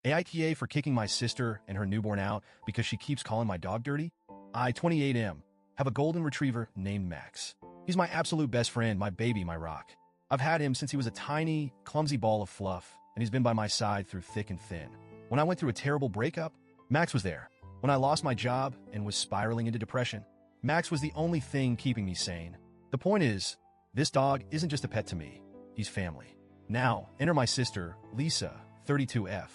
AITA for kicking my sister and her newborn out because she keeps calling my dog dirty? I, 28M, have a golden retriever named Max. He's my absolute best friend, my baby, my rock. I've had him since he was a tiny, clumsy ball of fluff, and he's been by my side through thick and thin. When I went through a terrible breakup, Max was there. When I lost my job and was spiraling into depression, Max was the only thing keeping me sane. The point is, this dog isn't just a pet to me, he's family. Now, enter my sister, Lisa, 32F.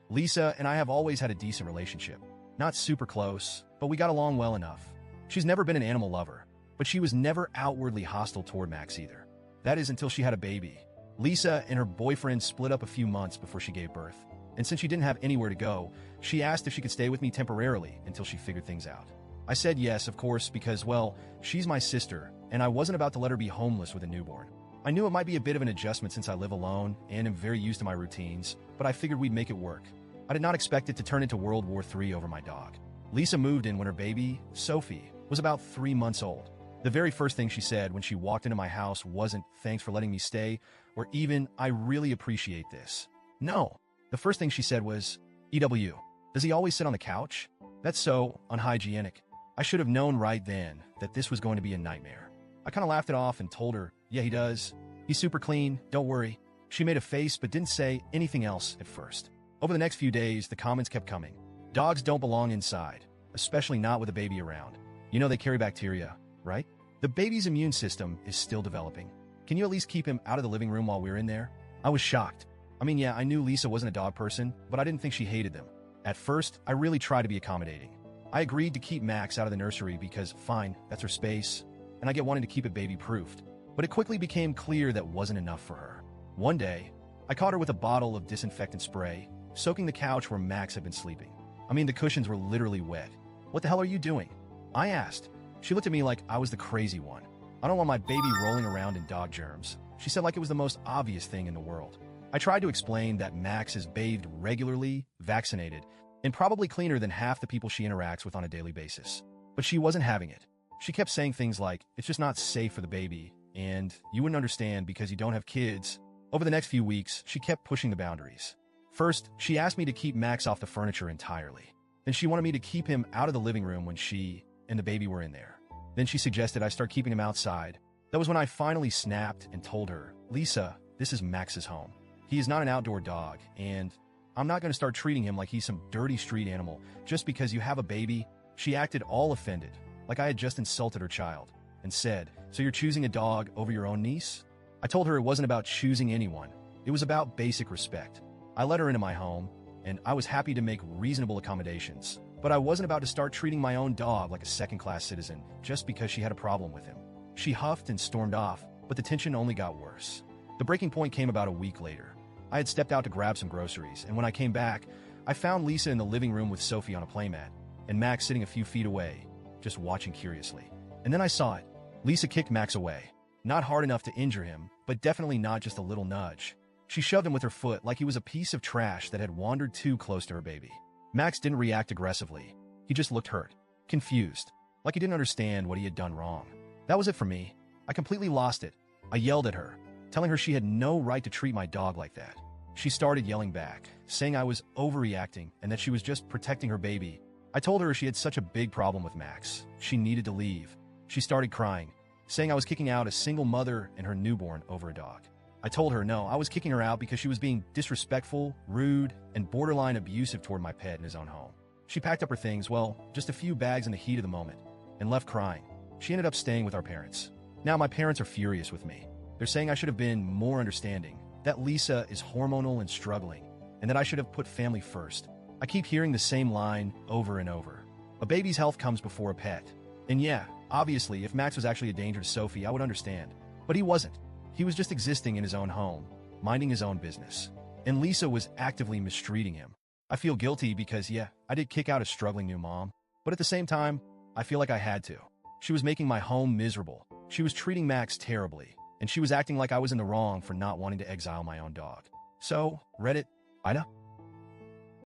Lisa and I have always had a decent relationship. Not super close, but we got along well enough. She's never been an animal lover, but she was never outwardly hostile toward Max either. That is until she had a baby. Lisa and her boyfriend split up a few months before she gave birth, and since she didn't have anywhere to go, she asked if she could stay with me temporarily until she figured things out. I said yes, of course, because, well, she's my sister, and I wasn't about to let her be homeless with a newborn. I knew it might be a bit of an adjustment since I live alone and am very used to my routines, but I figured we'd make it work. I did not expect it to turn into World War III over my dog. Lisa moved in when her baby, Sophie, was about 3 months old. The very first thing she said when she walked into my house wasn't, "Thanks for letting me stay," or even, "I really appreciate this." No, the first thing she said was, "EW, does he always sit on the couch? That's so unhygienic." I should have known right then that this was going to be a nightmare. I kind of laughed it off and told her, "Yeah, he does. He's super clean, don't worry." She made a face but didn't say anything else at first. Over the next few days, the comments kept coming. Dogs don't belong inside, especially not with a baby around. You know they carry bacteria, right? The baby's immune system is still developing. Can you at least keep him out of the living room while we're in there? I was shocked. I mean, yeah, I knew Lisa wasn't a dog person, but I didn't think she hated them. At first, I really tried to be accommodating. I agreed to keep Max out of the nursery because, fine, that's her space, and I get wanting to keep it baby-proofed. But it quickly became clear that wasn't enough for her. One day, I caught her with a bottle of disinfectant spray, soaking the couch where Max had been sleeping. I mean, the cushions were literally wet. "What the hell are you doing?" I asked. She looked at me like I was the crazy one. "I don't want my baby rolling around in dog germs," she said, like it was the most obvious thing in the world. I tried to explain that Max is bathed regularly, vaccinated, and probably cleaner than half the people she interacts with on a daily basis. But she wasn't having it. She kept saying things like, "It's just not safe for the baby, and you wouldn't understand because you don't have kids." Over the next few weeks, she kept pushing the boundaries. First, she asked me to keep Max off the furniture entirely. Then she wanted me to keep him out of the living room when she and the baby were in there. Then she suggested I start keeping him outside. That was when I finally snapped and told her, "Lisa, this is Max's home. He is not an outdoor dog, and I'm not going to start treating him like he's some dirty street animal just because you have a baby." She acted all offended, like I had just insulted her child, and said, "So you're choosing a dog over your own niece?" I told her it wasn't about choosing anyone. It was about basic respect. I let her into my home, and I was happy to make reasonable accommodations, but I wasn't about to start treating my own dog like a second-class citizen just because she had a problem with him. She huffed and stormed off, but the tension only got worse. The breaking point came about a week later. I had stepped out to grab some groceries, and when I came back, I found Lisa in the living room with Sophie on a playmat, and Max sitting a few feet away, just watching curiously. And then I saw it. Lisa kicked Max away. Not hard enough to injure him, but definitely not just a little nudge. She shoved him with her foot like he was a piece of trash that had wandered too close to her baby. Max didn't react aggressively. He just looked hurt, confused, like he didn't understand what he had done wrong. That was it for me. I completely lost it. I yelled at her, telling her she had no right to treat my dog like that. She started yelling back, saying I was overreacting and that she was just protecting her baby. I told her she had such a big problem with Max. She needed to leave. She started crying, saying I was kicking out a single mother and her newborn over a dog. I told her no, I was kicking her out because she was being disrespectful, rude, and borderline abusive toward my pet in his own home. She packed up her things, well, just a few bags in the heat of the moment, and left crying. She ended up staying with our parents. Now my parents are furious with me. They're saying I should have been more understanding, that Lisa is hormonal and struggling, and that I should have put family first. I keep hearing the same line over and over. A baby's health comes before a pet. And yeah, obviously, if Max was actually a danger to Sophie, I would understand. But he wasn't. He was just existing in his own home, minding his own business. And Lisa was actively mistreating him. I feel guilty because, yeah, I did kick out a struggling new mom. But at the same time, I feel like I had to. She was making my home miserable. She was treating Max terribly. And she was acting like I was in the wrong for not wanting to exile my own dog. So, Reddit, AITA?